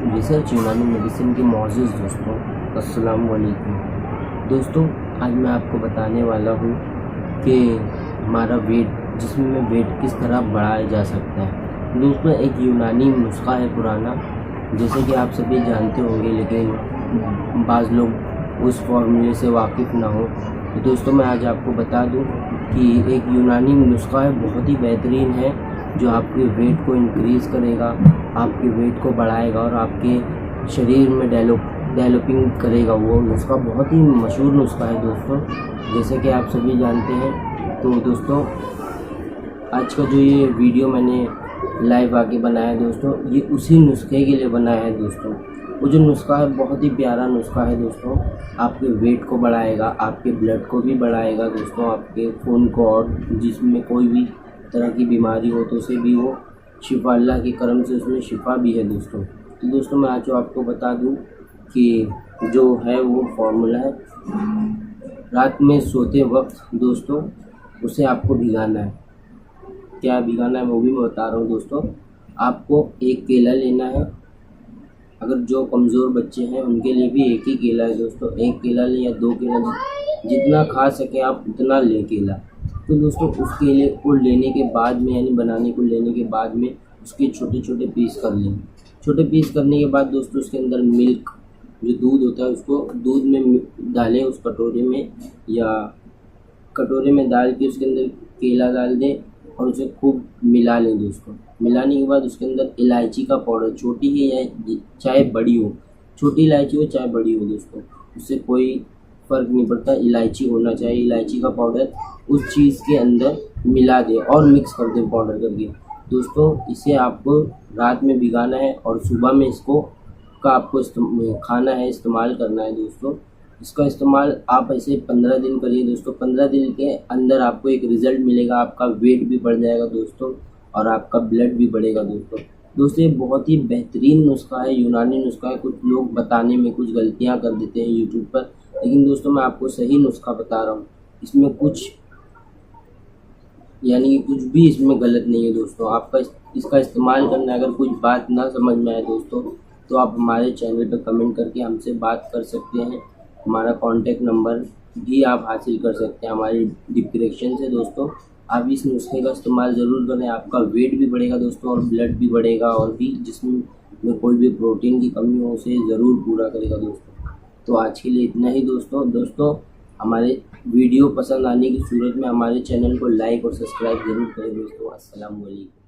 Research यूनानी medicine के मोअज़्ज़िज़ दोस्तों, अस्सलाम वालेकुम। दोस्तों, आज मैं आपको बताने वाला हूँ कि हमारा जिस्म में वेट किस तरह बढ़ाया जा सकता है। दोस्तों, एक यूनानी नुस्खा है पुराना, जैसे कि आप सभी जानते होंगे, लेकिन बाज़ लोग उस फार्मूले से वाकिफ़ ना हो। तो दोस्तों, मैं आज आपको बता दूँ कि एक यूनानी नुस्खा है, बहुत ही बेहतरीन है, जो आपके वेट को इंक्रीज़ करेगा, आपके वेट को बढ़ाएगा और आपके शरीर में डेवलपिंग करेगा। वो नुस्खा बहुत ही मशहूर नुस्खा है दोस्तों, जैसे कि आप सभी जानते हैं। तो दोस्तों, आज का जो ये वीडियो मैंने लाइव आके बनाया दोस्तों, ये उसी नुस्खे के लिए बनाया है दोस्तों। वो जो नुस्खा है बहुत ही प्यारा नुस्खा है दोस्तों, आपके वेट को बढ़ाएगा, आपके ब्लड को भी बढ़ाएगा दोस्तों, आपके खून को, और जिसमें कोई भी तरह की बीमारी हो तो उसे भी वो शिफा, अल्लाह के करम से उसमें शिफा भी है दोस्तों। तो दोस्तों, मैं आज आपको बता दूं कि जो है वो फार्मूला है, रात में सोते वक्त दोस्तों उसे आपको भिगाना है। क्या भिगाना है वो भी मैं बता रहा हूँ दोस्तों। आपको एक केला लेना है, अगर जो कमज़ोर बच्चे हैं उनके लिए भी एक ही केला है दोस्तों, एक केला लें या दो केला, जितना खा सके आप उतना लें केला। तो दोस्तों, उस केले को लेने के बाद में, यानी बनाने को लेने के बाद में, उसके छोटे छोटे पीस कर लें। छोटे पीस करने के बाद दोस्तों उसके अंदर मिल्क, जो दूध होता है, उसको दूध में डालें, उस कटोरे में, या कटोरे में डाल के उसके अंदर केला डाल दें और उसे खूब मिला लें दोस्तों। मिलाने के बाद उसके अंदर इलायची का पाउडर, छोटी ही या चाहे बड़ी हो, छोटी इलायची हो चाहे बड़ी हो दोस्तों, उससे कोई फ़र्क नहीं पड़ता, इलायची होना चाहिए। इलायची का पाउडर उस चीज़ के अंदर मिला दें और मिक्स कर दें पाउडर करके दोस्तों। इसे आपको रात में भिगाना है और सुबह में इसको आपको खाना है, इस्तेमाल करना है दोस्तों। इसका इस्तेमाल आप ऐसे 15 दिन करिए दोस्तों। 15 दिन के अंदर आपको एक रिज़ल्ट मिलेगा, आपका वेट भी बढ़ जाएगा दोस्तों और आपका ब्लड भी बढ़ेगा दोस्तों। ये बहुत ही बेहतरीन नुस्खा है, यूनानी नुस्खा है। कुछ लोग बताने में कुछ गलतियाँ कर देते हैं यूट्यूब पर, लेकिन दोस्तों मैं आपको सही नुस्खा बता रहा हूँ। इसमें कुछ भी इसमें गलत नहीं है दोस्तों। आपका इसका इस्तेमाल करना है। अगर कुछ बात ना समझ में आए दोस्तों, तो आप हमारे चैनल पर कमेंट करके हमसे बात कर सकते हैं। हमारा कॉन्टैक्ट नंबर भी आप हासिल कर सकते हैं हमारी डिस्क्रिप्शन से दोस्तों। आप इस नुस्खे का इस्तेमाल ज़रूर करें, आपका वेट भी बढ़ेगा दोस्तों और ब्लड भी बढ़ेगा, और भी जिसमें कोई भी प्रोटीन की कमी हो उसे ज़रूर पूरा करेगा दोस्तों। तो आज के लिए इतना ही दोस्तों। हमारे वीडियो पसंद आने की सूरत में हमारे चैनल को लाइक और सब्सक्राइब ज़रूर करें दोस्तों। अस्सलाम वालेकुम।